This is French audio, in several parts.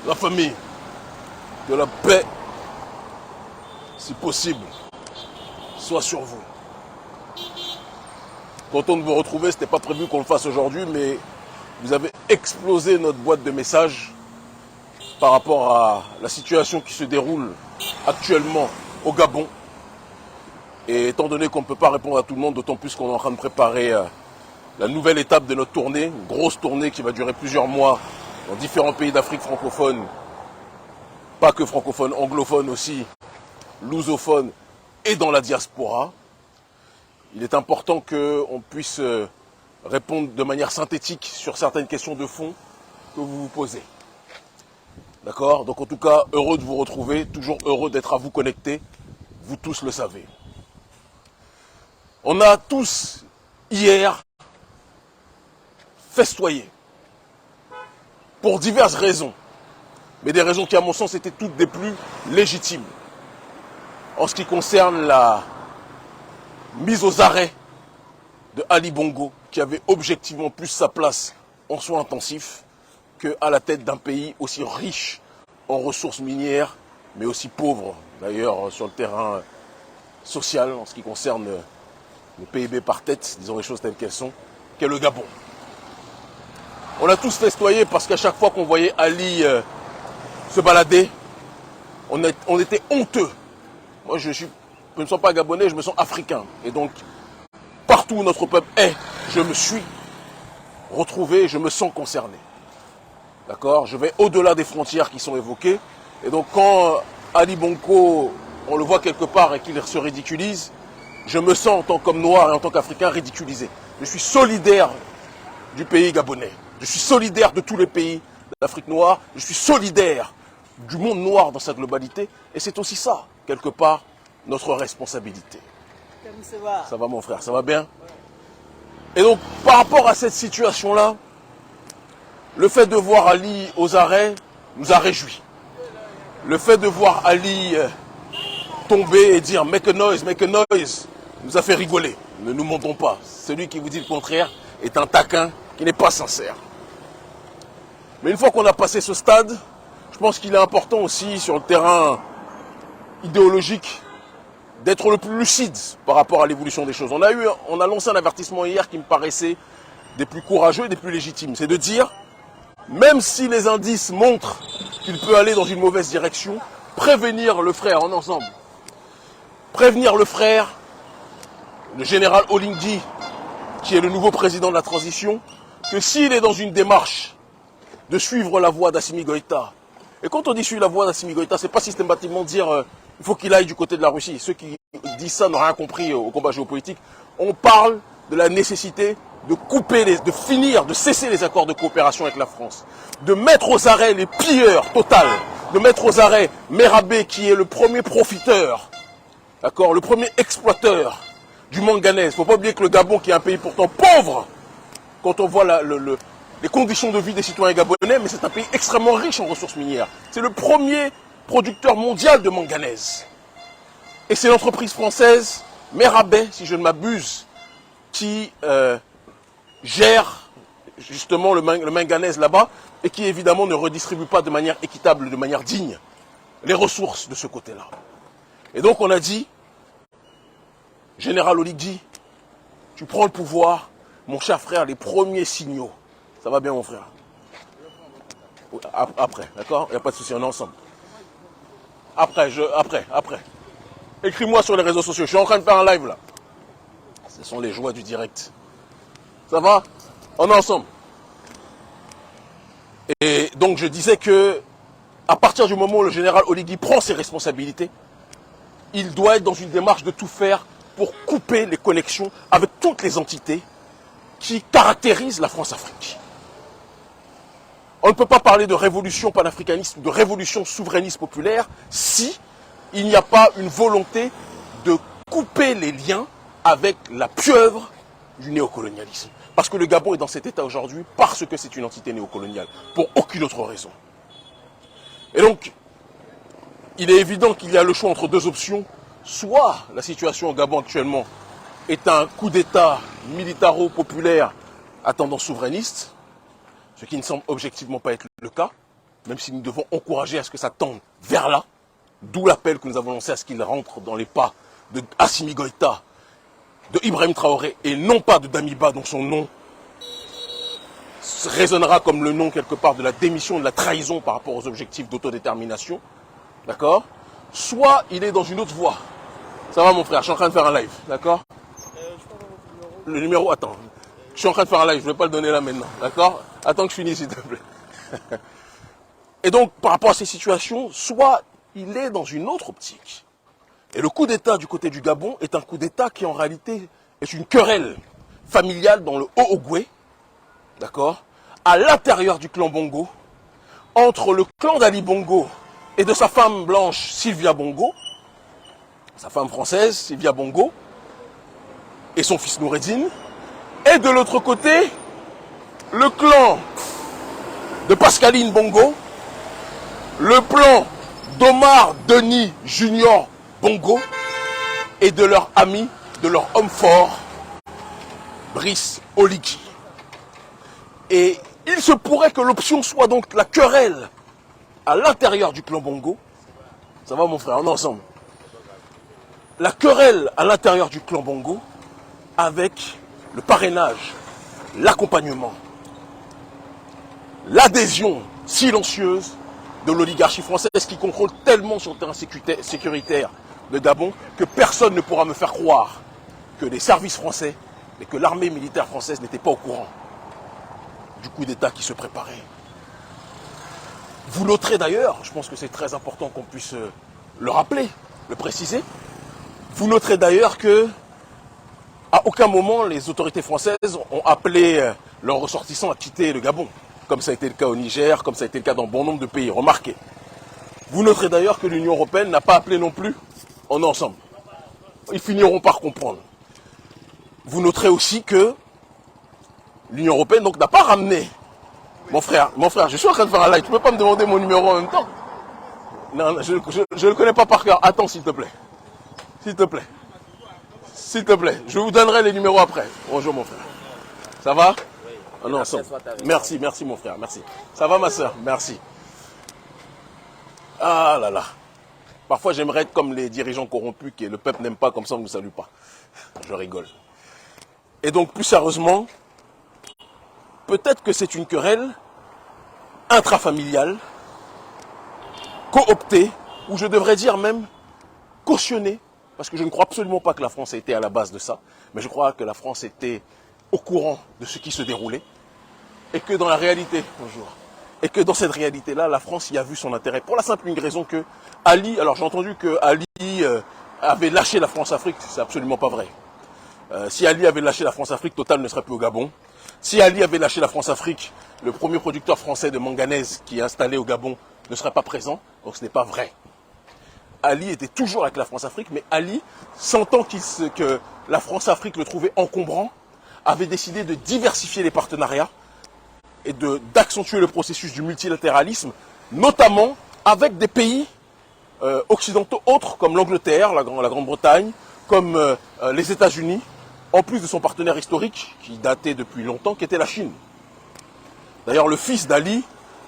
la famille, que la paix, si possible, soit sur vous. Content de vous retrouver, ce n'était pas prévu qu'on le fasse aujourd'hui, mais vous avez explosé notre boîte de messages par rapport à la situation qui se déroule actuellement au Gabon. Et étant donné qu'on ne peut pas répondre à tout le monde, d'autant plus qu'on est en train de préparer la nouvelle étape de notre tournée, une grosse tournée qui va durer plusieurs mois dans différents pays d'Afrique francophone, pas que francophone, anglophone aussi, lusophone et dans la diaspora. Il est important qu'on puisse répondre de manière synthétique sur certaines questions de fond que vous vous posez. D'accord? Donc en tout cas, heureux de vous retrouver, toujours heureux d'être à vous connecter, vous tous le savez. On a tous, hier, festoyé, pour diverses raisons, mais des raisons qui à mon sens étaient toutes des plus légitimes. En ce qui concerne la mise aux arrêts de Ali Bongo, qui avait objectivement plus sa place en soins intensifs qu'à la tête d'un pays aussi riche en ressources minières, mais aussi pauvre d'ailleurs sur le terrain social, en ce qui concerne le PIB par tête, disons les choses telles qu'elles sont, qu'est le Gabon. On a tous festoyé parce qu'à chaque fois qu'on voyait Ali se balader, on était honteux. Moi je ne me sens pas gabonais, je me sens africain. Et donc, partout où notre peuple est, je me suis retrouvé, je me sens concerné. D'accord? Je vais au-delà des frontières qui sont évoquées. Et donc quand Ali Bongo, on le voit quelque part et qu'il se ridiculise, je me sens en tant qu'homme noir et en tant qu'Africain ridiculisé. Je suis solidaire du pays gabonais. Je suis solidaire de tous les pays d'Afrique noire. Je suis solidaire du monde noir dans sa globalité. Et c'est aussi ça, quelque part, notre responsabilité. Ça va mon frère, ça va bien? Et donc, par rapport à cette situation-là, le fait de voir Ali aux arrêts nous a réjouis. Le fait de voir Ali tomber et dire « make a noise », nous a fait rigoler. Ne nous mentons pas. Celui qui vous dit le contraire est un taquin qui n'est pas sincère. Mais une fois qu'on a passé ce stade, je pense qu'il est important aussi sur le terrain idéologique d'être le plus lucide par rapport à l'évolution des choses. On a lancé un avertissement hier qui me paraissait des plus courageux et des plus légitimes. C'est de dire, même si les indices montrent qu'il peut aller dans une mauvaise direction, prévenir le frère en ensemble. Prévenir le frère, le général Oligui, qui est le nouveau président de la transition, que s'il est dans une démarche de suivre la voie d'Assimi Goïta, et quand on dit suivre la voie d'Assimi Goïta, c'est pas systématiquement dire il faut qu'il aille du côté de la Russie. Ceux qui disent ça n'ont rien compris au combat géopolitique. On parle de la nécessité de couper, de finir, de cesser les accords de coopération avec la France, de mettre aux arrêts les pilleurs total, de mettre aux arrêts Merabé qui est le premier profiteur, d'accord, le premier exploiteur du manganèse. Il ne faut pas oublier que le Gabon, qui est un pays pourtant pauvre, quand on voit les conditions de vie des citoyens gabonais, mais c'est un pays extrêmement riche en ressources minières. C'est le premier producteur mondial de manganèse. Et c'est l'entreprise française Merabé, si je ne m'abuse, qui gère justement le manganèse là-bas et qui évidemment ne redistribue pas de manière équitable, de manière digne, les ressources de ce côté-là. Et donc on a dit, Général Oligui, tu prends le pouvoir, mon cher frère, les premiers signaux. Ça va bien mon frère? Après, d'accord? Il n'y a pas de souci, on est ensemble. Après. Écris-moi sur les réseaux sociaux, je suis en train de faire un live là. Ce sont les joies du direct. Ça va? On est ensemble. Et donc je disais que, à partir du moment où le général Oligui prend ses responsabilités, il doit être dans une démarche de tout faire pour couper les connexions avec toutes les entités qui caractérisent la France-Afrique. On ne peut pas parler de révolution panafricaniste ou de révolution souverainiste populaire si il n'y a pas une volonté de couper les liens avec la pieuvre du néocolonialisme. Parce que le Gabon est dans cet état aujourd'hui parce que c'est une entité néocoloniale, pour aucune autre raison. Et donc, il est évident qu'il y a le choix entre deux options. Soit la situation au Gabon actuellement est un coup d'État militaro-populaire à tendance souverainiste, ce qui ne semble objectivement pas être le cas. même si nous devons encourager à ce que ça tende vers là, d'où l'appel que nous avons lancé à ce qu'il rentre dans les pas de Assimi Goïta, de Ibrahim Traoré, et non pas de Damiba, dont son nom résonnera comme le nom quelque part de la démission, de la trahison par rapport aux objectifs d'autodétermination, d'accord? Soit il est dans une autre voie. Ça va mon frère, je suis en train de faire un live, d'accord? Le numéro, attends, je suis en train de faire un live, je ne vais pas le donner là maintenant, d'accord? Attends que je finisse s'il te plaît. Et donc par rapport à ces situations, soit il est dans une autre optique. Et le coup d'État du côté du Gabon est un coup d'État qui en réalité est une querelle familiale dans le Haut-Ogooué, d'accord, à l'intérieur du clan Bongo, entre le clan d'Ali Bongo et de sa femme blanche Sylvia Bongo, sa femme française Sylvia Bongo, et son fils Noureddine, et de l'autre côté, le clan de Pascaline Bongo, le plan d'Omar Denis Junior Bongo, et de leur ami, de leur homme fort, Brice Oligui. Et il se pourrait que l'option soit donc la querelle à l'intérieur du clan Bongo. Ça va mon frère, on est ensemble. La querelle à l'intérieur du clan Bongo avec le parrainage, l'accompagnement, l'adhésion silencieuse de l'oligarchie française qui contrôle tellement sur le terrain sécuritaire de Gabon que personne ne pourra me faire croire que les services français et que l'armée militaire française n'étaient pas au courant du coup d'État qui se préparait. Vous noterez d'ailleurs, je pense que c'est très important qu'on puisse le rappeler, le préciser, vous noterez d'ailleurs que à aucun moment les autorités françaises ont appelé leurs ressortissants à quitter le Gabon, comme ça a été le cas au Niger, comme ça a été le cas dans bon nombre de pays. Remarquez. Vous noterez d'ailleurs que l'Union européenne n'a pas appelé non plus. On est ensemble. Ils finiront par comprendre. Vous noterez aussi que l'Union européenne n'a pas ramené. Mon frère, je suis en train de faire un live. Tu ne peux pas me demander mon numéro en même temps. Non, je ne le connais pas par cœur. Attends, s'il te plaît. S'il te plaît. S'il te plaît. Je vous donnerai les numéros après. Bonjour, mon frère. Ça va? On est ensemble. Merci, merci, mon frère. Merci. Ça va, ma soeur? Merci. Ah là là. Parfois, j'aimerais être comme les dirigeants corrompus que le peuple n'aime pas, comme ça on ne nous salue pas. Je rigole. Et donc, plus sérieusement, peut-être que c'est une querelle intrafamiliale, cooptée, ou je devrais dire même cautionnée, parce que je ne crois absolument pas que la France ait été à la base de ça, mais je crois que la France était au courant de ce qui se déroulait, et que dans la réalité, bonjour, et que dans cette réalité-là, la France y a vu son intérêt, pour la simple raison que Ali, alors j'ai entendu que Ali avait lâché la France-Afrique, c'est absolument pas vrai. Si Ali avait lâché la France-Afrique, Total ne serait plus au Gabon. Si Ali avait lâché la France-Afrique, le premier producteur français de manganèse qui est installé au Gabon ne serait pas présent, donc ce n'est pas vrai. Ali était toujours avec la France-Afrique, mais Ali, sentant que la France-Afrique le trouvait encombrant, avait décidé de diversifier les partenariats et d'accentuer le processus du multilatéralisme, notamment avec des pays occidentaux autres comme l'Angleterre, la Grande-Bretagne, comme les États-Unis, en plus de son partenaire historique, qui datait depuis longtemps, qui était la Chine. D'ailleurs, le fils d'Ali,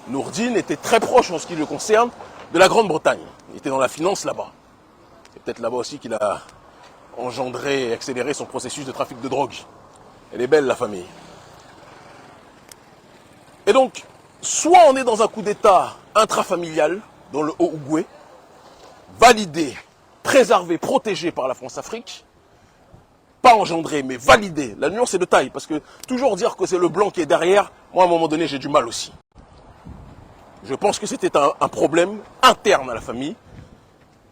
Noureddine, était très proche en ce qui le concerne de la Grande-Bretagne. Il était dans la finance là-bas. C'est peut-être là-bas aussi qu'il a engendré et accéléré son processus de trafic de drogue. Elle est belle, la famille. Et donc, soit on est dans un coup d'État intrafamilial, dans le Haut-Ogooué, validé, préservé, protégé par la France-Afrique, pas engendré, mais validé. La nuance est de taille, parce que toujours dire que c'est le blanc qui est derrière, moi à un moment donné j'ai du mal aussi. Je pense que c'était un problème interne à la famille.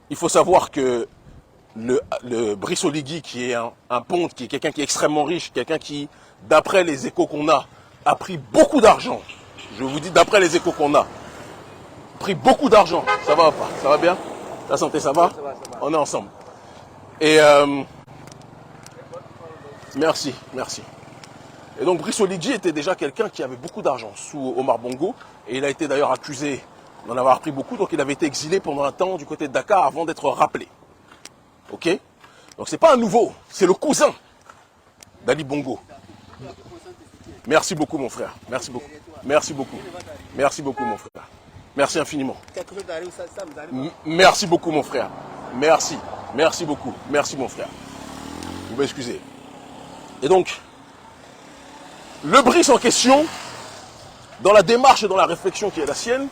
Il faut savoir que le Brice Oligui, qui est un ponte, qui est quelqu'un qui est extrêmement riche, quelqu'un qui, d'après les échos qu'on a pris beaucoup d'argent. Je vous dis, d'après les échos qu'on a pris beaucoup d'argent. Ça va ou pas? Ça va bien? La santé, ça va? Ça va. On est ensemble. Et merci, merci. Et donc Brice Oligui était déjà quelqu'un qui avait beaucoup d'argent sous Omar Bongo. Et il a été d'ailleurs accusé d'en avoir pris beaucoup. Donc il avait été exilé pendant un temps du côté de Dakar avant d'être rappelé. Ok? Donc c'est pas un nouveau, c'est le cousin d'Ali Bongo. Merci beaucoup mon frère. Merci beaucoup. Merci beaucoup. Merci beaucoup mon frère. Merci infiniment. Merci beaucoup, mon frère. Merci. Merci beaucoup. Merci, mon frère. Vous m'excusez. Et donc, le Brice en question, dans la démarche et dans la réflexion qui est la sienne,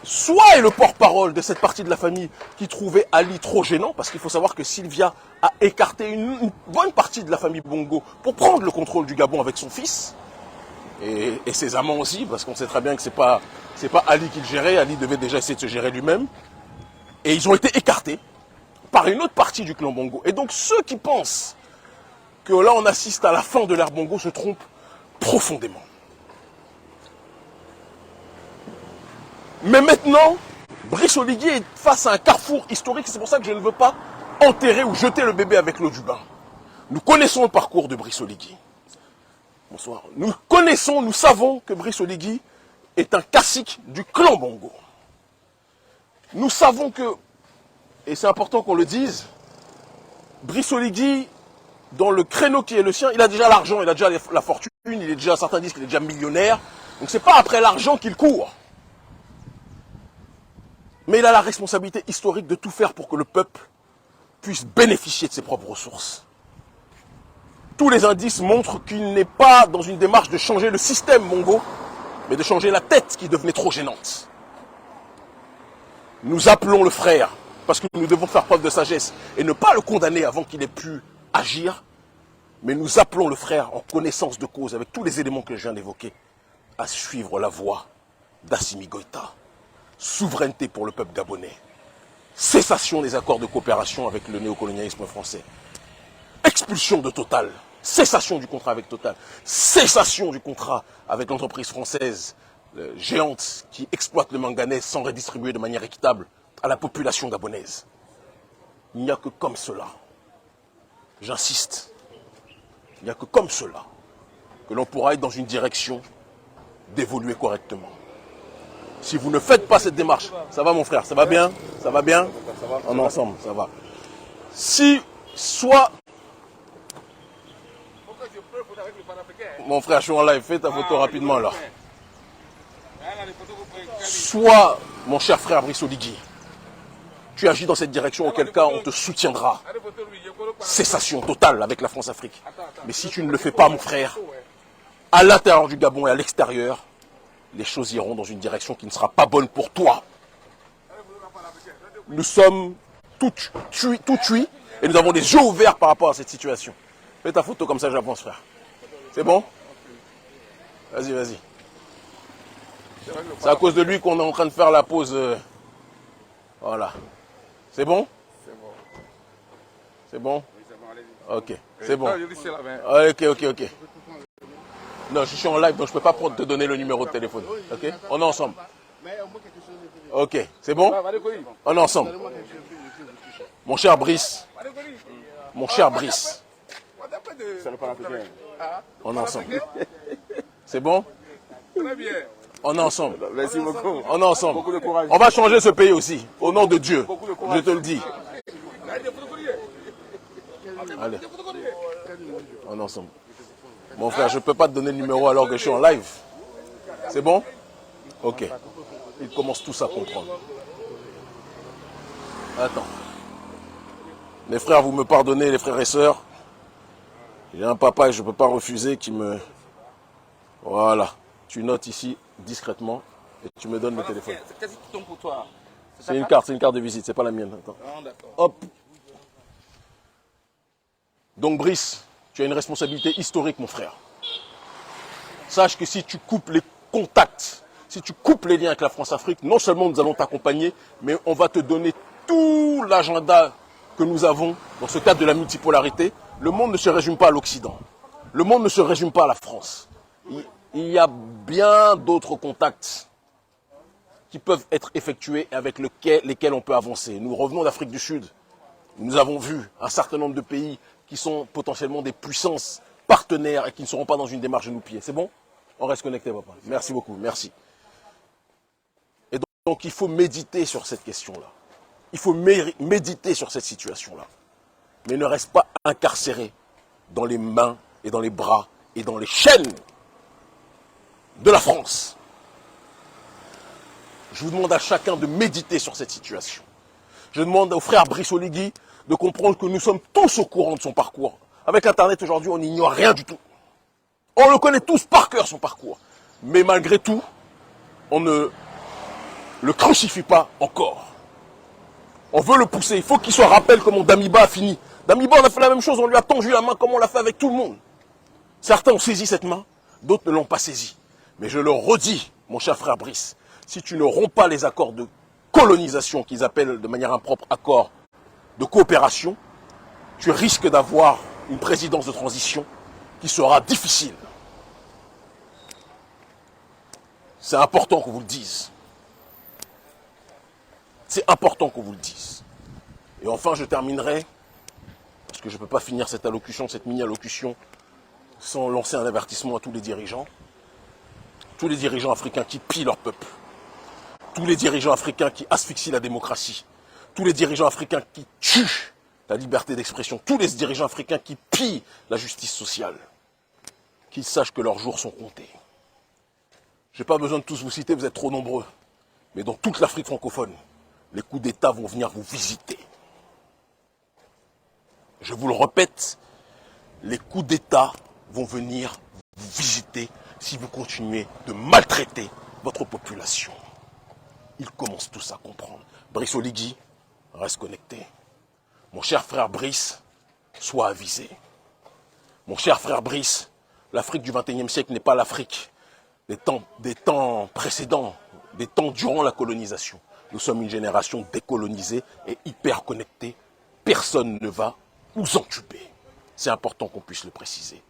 soit est le porte-parole de cette partie de la famille qui trouvait Ali trop gênant, parce qu'il faut savoir que Sylvia a écarté une bonne partie de la famille Bongo pour prendre le contrôle du Gabon avec son fils, et ses amants aussi, parce qu'on sait très bien que c'est pas Ali qui le gérait, Ali devait déjà essayer de se gérer lui-même, et ils ont été écartés par une autre partie du clan Bongo. Et donc ceux qui pensent que là on assiste à la fin de l'ère Bongo se trompent profondément. Mais maintenant, Brice Oligui est face à un carrefour historique, c'est pour ça que je ne veux pas enterrer ou jeter le bébé avec l'eau du bain. Nous connaissons le parcours de Brice Oligui. Bonsoir. Nous connaissons, nous savons que Brice Oligui est un cacique du clan Bongo. Nous savons que, et c'est important qu'on le dise, Brice Oligui, dans le créneau qui est le sien, il a déjà l'argent, il a déjà la fortune, il est déjà, certains disent qu'il est déjà millionnaire. Donc c'est pas après l'argent qu'il court. Mais il a la responsabilité historique de tout faire pour que le peuple puisse bénéficier de ses propres ressources. Tous les indices montrent qu'il n'est pas dans une démarche de changer le système Bongo, mais de changer la tête qui devenait trop gênante. Nous appelons le frère, parce que nous devons faire preuve de sagesse et ne pas le condamner avant qu'il ait pu agir, mais nous appelons le frère en connaissance de cause, avec tous les éléments que je viens d'évoquer, à suivre la voie d'Assimi Goïta. Souveraineté pour le peuple gabonais. Cessation des accords de coopération avec le néocolonialisme français. Expulsion de Total. Cessation du contrat avec Total. Cessation du contrat avec l'entreprise française géante qui exploite le manganèse sans redistribuer de manière équitable à la population gabonaise. Il n'y a que comme cela, j'insiste, il n'y a que comme cela que l'on pourra être dans une direction d'évoluer correctement. Si vous ne faites pas cette démarche, ça va mon frère, ça va bien? Ça va bien? On est ensemble, ça va. Si, soit... Mon frère, je suis en live, fais ta photo rapidement là. Soit, mon cher frère Brice Oligui, tu agis dans cette direction, auquel cas on te soutiendra. Cessation totale avec la France-Afrique. Mais si tu ne le fais pas, mon frère, à l'intérieur du Gabon et à l'extérieur, les choses iront dans une direction qui ne sera pas bonne pour toi. Nous sommes tout cuits et nous avons des yeux ouverts par rapport à cette situation. Fais ta photo comme ça, j'avance, frère. C'est bon? Vas-y, vas-y. C'est à cause de lui qu'on est en train de faire la pause. Voilà. C'est bon? C'est bon. C'est bon? Oui, c'est bon, allez-y. Ok, c'est bon. Ok. Non, je suis en live, donc je ne peux pas te donner le numéro de téléphone. Ok? On est ensemble. Ok, c'est bon? On est ensemble. Mon cher Brice. Mon cher Brice. On est ensemble. C'est bon? Très bien. On est ensemble. Merci beaucoup. On est ensemble. On va changer ce pays aussi. Au nom de Dieu. Je te le dis. Allez. On est ensemble. Mon frère, je ne peux pas te donner le numéro alors que je suis en live. C'est bon? Ok. Ils commencent tous à comprendre. Attends. Les frères, vous me pardonnez, les frères et sœurs. J'ai un papa et je ne peux pas refuser qui me... Voilà. Tu notes ici discrètement et tu me donnes le téléphone. Qu'est-ce qui tombe pour toi? C'est une carte de visite, c'est pas la mienne. Attends. Hop. Donc Brice, tu as une responsabilité historique, mon frère. Sache que si tu coupes les contacts, si tu coupes les liens avec la France-Afrique, non seulement nous allons t'accompagner, mais on va te donner tout l'agenda que nous avons dans ce cadre de la multipolarité. Le monde ne se résume pas à l'Occident. Le monde ne se résume pas à la France. Il y a bien d'autres contacts qui peuvent être effectués et avec lesquels on peut avancer. Nous revenons d'Afrique du Sud. Nous avons vu un certain nombre de pays qui sont potentiellement des puissances partenaires et qui ne seront pas dans une démarche de nous piller. C'est bon? On reste connecté, papa. Merci beaucoup, merci. Et donc il faut méditer sur cette question-là. Il faut méditer sur cette situation-là. Mais ne reste pas incarcéré dans les mains et dans les bras et dans les chaînes de la France. Je vous demande à chacun de méditer sur cette situation. Je demande au frère Brice Oligui de comprendre que nous sommes tous au courant de son parcours. Avec Internet aujourd'hui, on n'ignore rien du tout. On le connaît tous par cœur, son parcours. Mais malgré tout, on ne le crucifie pas encore. On veut le pousser. Il faut qu'il se rappelle comment Damiba a fini. Damiba, on a fait la même chose. On lui a tendu la main comme on l'a fait avec tout le monde. Certains ont saisi cette main, d'autres ne l'ont pas saisie. Mais je le redis, mon cher frère Brice, si tu ne romps pas les accords de colonisation qu'ils appellent de manière impropre accords de coopération, tu risques d'avoir une présidence de transition qui sera difficile. C'est important qu'on vous le dise. C'est important qu'on vous le dise. Et enfin, je terminerai, parce que je ne peux pas finir cette allocution, cette mini-allocution, sans lancer un avertissement à tous les dirigeants africains qui pillent leur peuple, tous les dirigeants africains qui asphyxient la démocratie, tous les dirigeants africains qui tuent la liberté d'expression, tous les dirigeants africains qui pillent la justice sociale, qu'ils sachent que leurs jours sont comptés. Je n'ai pas besoin de tous vous citer, vous êtes trop nombreux. Mais dans toute l'Afrique francophone, les coups d'État vont venir vous visiter. Je vous le répète, les coups d'État vont venir vous visiter si vous continuez de maltraiter votre population. Ils commencent tous à comprendre. Brice Oligui, reste connecté. Mon cher frère Brice, sois avisé. Mon cher frère Brice, l'Afrique du XXIe siècle n'est pas l'Afrique des temps précédents, des temps durant la colonisation. Nous sommes une génération décolonisée et hyper connectée. Personne ne va nous entuber. C'est important qu'on puisse le préciser.